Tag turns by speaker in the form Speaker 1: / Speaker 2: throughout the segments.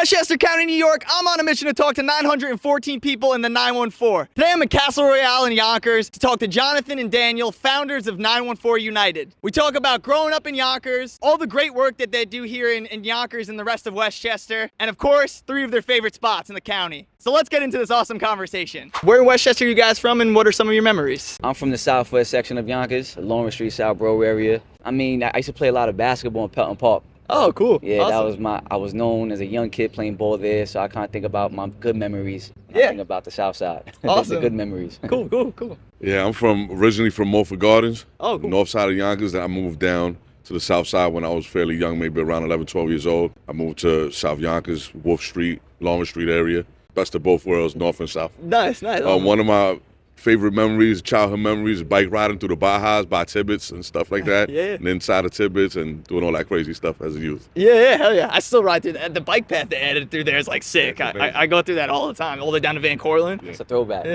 Speaker 1: Westchester County, New York, I'm on a mission to talk to 914 people in the 914. Today I'm in Castle Royale in Yonkers to talk to Jonathan and Daniel, founders of 914United. We talk about growing up in Yonkers, all the great work that they do here in Yonkers and the rest of Westchester, and of course, 3 of their favorite spots in the county. So let's get into this awesome conversation. Where in Westchester are you guys from, and what are some of your memories?
Speaker 2: I'm from the southwest section of Yonkers, Lawrence Street, South Borough area. I mean, I used to play a lot of basketball in Pelton Park.
Speaker 1: Oh, cool.
Speaker 2: Yeah,
Speaker 1: awesome.
Speaker 2: I was known as a young kid playing ball there, so I kind of think about my good memories. I think about the south side.
Speaker 1: Awesome.
Speaker 2: The good memories.
Speaker 1: Cool.
Speaker 3: Yeah, I'm originally from Milford Gardens,
Speaker 1: Oh, cool.
Speaker 3: north side of Yonkers. Then I moved down to the south side when I was fairly young, maybe around 11, 12 years old. I moved to South Yonkers, Wolf Street, Lawrence Street area. Best of both worlds, north and south.
Speaker 1: Nice.
Speaker 3: One of my favorite memories, childhood memories, bike riding through the Bajas by Tibbetts and stuff like that.
Speaker 1: Yeah.
Speaker 3: And inside of Tibbetts and doing all that crazy stuff as a youth.
Speaker 1: Yeah, hell yeah. I still ride through that. The bike path they added through there is like sick. I go through that all the time, all the way down to Van Cortlandt.
Speaker 2: It's a throwback.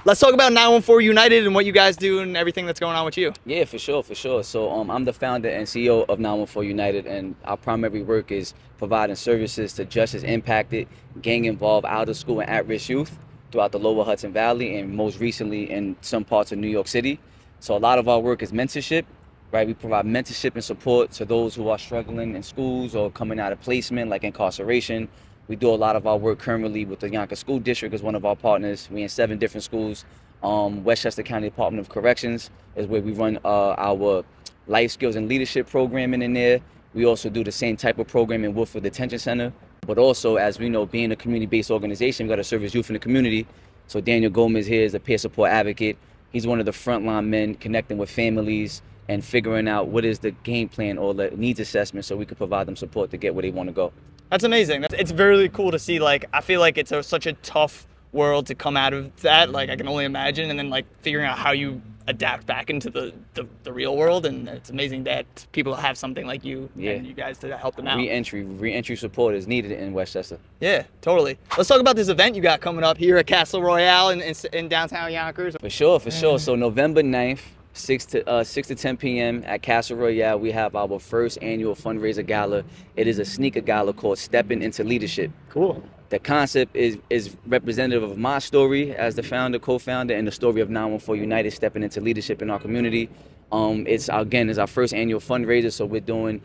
Speaker 1: Let's talk about 914United and what you guys do and everything that's going on with you.
Speaker 2: Yeah, for sure. So I'm the founder and CEO of 914United, and our primary work is providing services to justice impacted, gang involved, out of school and at-risk youth throughout the lower Hudson Valley and most recently in some parts of New York City. So a lot of our work is mentorship, right? We provide mentorship and support to those who are struggling in schools or coming out of placement, like incarceration. We do a lot of our work currently with the Yonkers School District as one of our partners. We're in 7 different schools. Westchester County Department of Corrections is where we run our life skills and leadership programming in there. We also do the same type of program in Woodford Detention Center. But also, as we know, being a community-based organization, we got to service youth in the community. So Daniel Gomez here is a peer support advocate. He's one of the frontline men connecting with families and figuring out what is the game plan or the needs assessment so we can provide them support to get where they want to go.
Speaker 1: That's amazing. It's very cool to see. Like, I feel like it's such a tough world to come out of that. Like, I can only imagine. And then, like, figuring out how you adapt back into the real world. And it's amazing that people have something like you and you guys to help them out.
Speaker 2: Re-entry support is needed in Westchester.
Speaker 1: Yeah, totally. Let's talk about this event you got coming up here at Castle Royale in downtown Yonkers.
Speaker 2: For sure. So November 9th, 6 to 10 p.m. at Castle Royale, we have our first annual fundraiser gala. It is a sneaker gala called Stepping Into Leadership.
Speaker 1: Cool.
Speaker 2: The concept is representative of my story as the founder, co-founder, and the story of 914United stepping into leadership in our community. It's our first annual fundraiser, so we're doing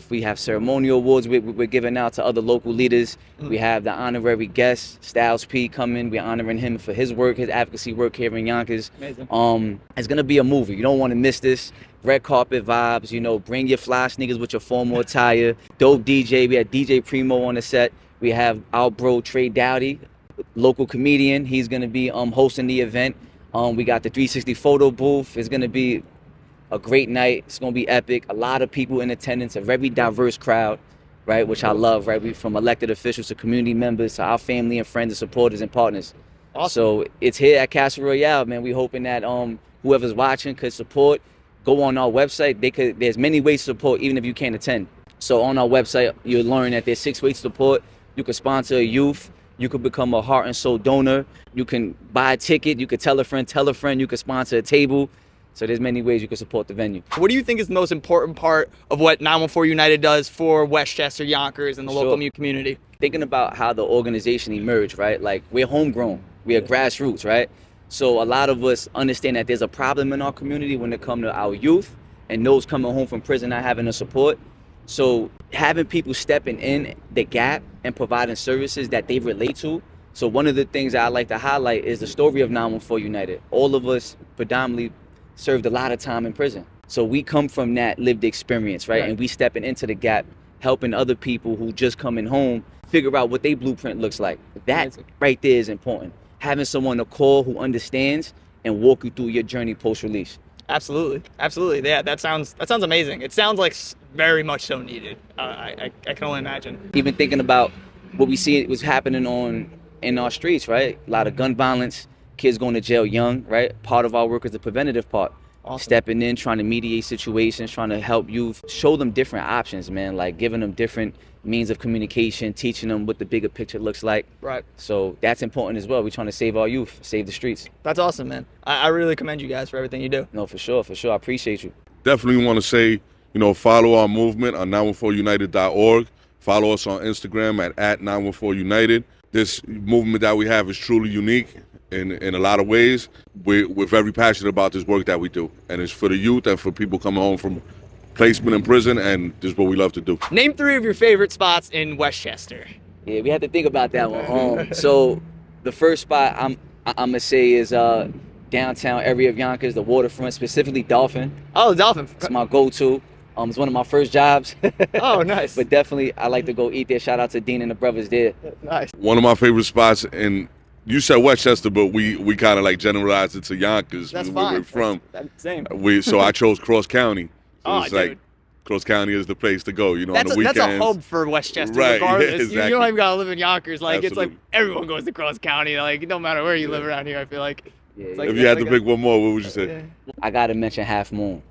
Speaker 2: we have ceremonial awards we're giving out to other local leaders. We have the honorary guest, Styles P, coming. We're honoring him for his work, his advocacy work here in Yonkers.
Speaker 1: Amazing.
Speaker 2: It's gonna be a movie. You don't want to miss this. Red carpet vibes, bring your fly sneakers with your formal attire. Dope DJ, we had DJ Primo on the set. We have our bro Trey Dowdy, local comedian. He's gonna be hosting the event. We got the 360 photo booth. It's gonna be a great night. It's gonna be epic. A lot of people in attendance, a very diverse crowd, right? Which I love, right? We from elected officials to community members to our family and friends and supporters and partners.
Speaker 1: Awesome.
Speaker 2: So it's here at Castle Royale, man. We hoping that whoever's watching could support. Go on our website. There's many ways to support, even if you can't attend. So on our website, you'll learn that there's 6 ways to support. You can sponsor a youth. You could become a heart and soul donor. You can buy a ticket. You could tell a friend. You could sponsor a table. So there's many ways you can support the venue.
Speaker 1: What do you think is the most important part of what 914United does for Westchester, Yonkers, and the local community?
Speaker 2: Thinking about how the organization emerged, right? Like, we're homegrown. We are grassroots, right? So a lot of us understand that there's a problem in our community when it comes to our youth and those coming home from prison not having the support. So having people stepping in the gap and providing services that they relate to. So one of the things I like to highlight is the story of 914United. All of us predominantly served a lot of time in prison. So we come from that lived experience, right? And we stepping into the gap, helping other people who just coming home figure out what their blueprint looks like. That right there is important. Having someone to call who understands and walk you through your journey post-release.
Speaker 1: Absolutely. Yeah, that sounds amazing. It sounds like very much so needed. I can only imagine.
Speaker 2: Even thinking about what we see was happening in our streets, right? A lot of gun violence, kids going to jail young, right? Part of our work is the preventative part.
Speaker 1: Awesome.
Speaker 2: Stepping in, trying to mediate situations, trying to help youth, show them different options, man, like giving them different means of communication, teaching them what the bigger picture looks like.
Speaker 1: Right.
Speaker 2: So that's important as well. We're trying to save our youth, save the streets.
Speaker 1: That's awesome, man. I really commend you guys for everything you do.
Speaker 2: No, for sure. I appreciate you.
Speaker 3: Definitely want to say, follow our movement on 914united.org. Follow us on Instagram at 914United. This movement that we have is truly unique in a lot of ways. We're very passionate about this work that we do, and it's for the youth and for people coming home from placement in prison, and this is what we love to do.
Speaker 1: Name 3 of your favorite spots in Westchester.
Speaker 2: Yeah, we had to think about that one. So the first spot I'm gonna say is downtown area of Yonkers, the waterfront, specifically Dolphin.
Speaker 1: Oh, the Dolphin.
Speaker 2: It's my go-to. It's one of my first jobs.
Speaker 1: Oh, nice.
Speaker 2: But definitely, I like to go eat there. Shout out to Dean and the brothers there.
Speaker 1: Nice.
Speaker 3: One of my favorite spots, and you said Westchester, but we kind of like generalized it to Yonkers.
Speaker 1: That's
Speaker 3: where
Speaker 1: fine.
Speaker 3: we're from.
Speaker 1: That's same.
Speaker 3: So I chose Cross County. So
Speaker 1: Oh,
Speaker 3: it's
Speaker 1: dude.
Speaker 3: like Cross County is the place to go. You know,
Speaker 1: That's
Speaker 3: on the
Speaker 1: a
Speaker 3: weekends.
Speaker 1: hub for Westchester,
Speaker 3: Right,
Speaker 1: regardless.
Speaker 3: yeah,
Speaker 1: You
Speaker 3: exactly.
Speaker 1: don't even gotta live in Yonkers. Like it's like
Speaker 3: Absolutely.
Speaker 1: everyone goes to Cross County. Like no matter where you live around here, I feel like.
Speaker 2: Yeah,
Speaker 1: It's like-
Speaker 3: If you had
Speaker 1: it's
Speaker 3: to
Speaker 1: like
Speaker 3: pick one more, what would you say?
Speaker 1: Yeah.
Speaker 2: I gotta mention Half Moon.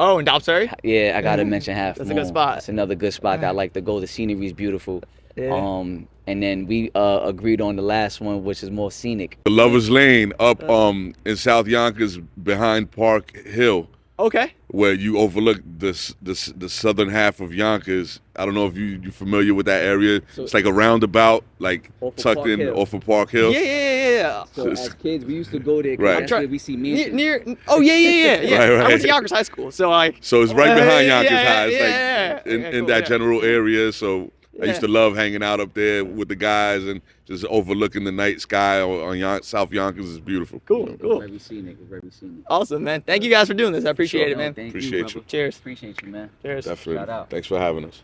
Speaker 1: Oh, in Dobbsbury?
Speaker 2: Yeah, I gotta mention Half
Speaker 1: That's a
Speaker 2: Moon.
Speaker 1: good spot.
Speaker 2: It's another good spot that I like to go. The scenery is beautiful.
Speaker 1: Yeah.
Speaker 2: And then we agreed on the last one, which is more scenic.
Speaker 3: The Lovers Lane up in South Yonkers behind Park Hill,
Speaker 1: Okay.
Speaker 3: where you overlook the southern half of Yonkers. I don't know if you're familiar with that area.
Speaker 2: So-
Speaker 3: It's like a roundabout, like
Speaker 2: Off of
Speaker 3: tucked
Speaker 2: Park
Speaker 3: in
Speaker 2: Hill.
Speaker 3: off of Park Hill.
Speaker 1: Yeah.
Speaker 2: So
Speaker 3: it's-
Speaker 2: as kids, we used to go there. 'cause
Speaker 3: Right.
Speaker 2: That's where we see mansions.
Speaker 1: Near. Oh yeah.
Speaker 3: Right,
Speaker 1: I went
Speaker 3: right.
Speaker 1: to Yonkers High School, so like.
Speaker 3: So it's right behind
Speaker 1: Yeah,
Speaker 3: Yonkers
Speaker 1: yeah,
Speaker 3: High. It's like
Speaker 1: yeah.
Speaker 3: in
Speaker 1: Okay, cool,
Speaker 3: that
Speaker 1: yeah.
Speaker 3: general area. So I used
Speaker 1: Yeah.
Speaker 3: to love hanging out up there with the guys and just overlooking the night sky on South Yonkers. Is beautiful.
Speaker 1: Cool.
Speaker 2: Very scenic. Very scenic.
Speaker 1: Awesome, man. Thank you guys for doing this. I appreciate
Speaker 2: Sure,
Speaker 1: it, man.
Speaker 2: Thank
Speaker 3: Appreciate
Speaker 2: brother.
Speaker 3: you.
Speaker 1: Cheers.
Speaker 2: Appreciate you, man.
Speaker 1: Cheers.
Speaker 3: Definitely.
Speaker 2: Shout out.
Speaker 3: Thanks for having us.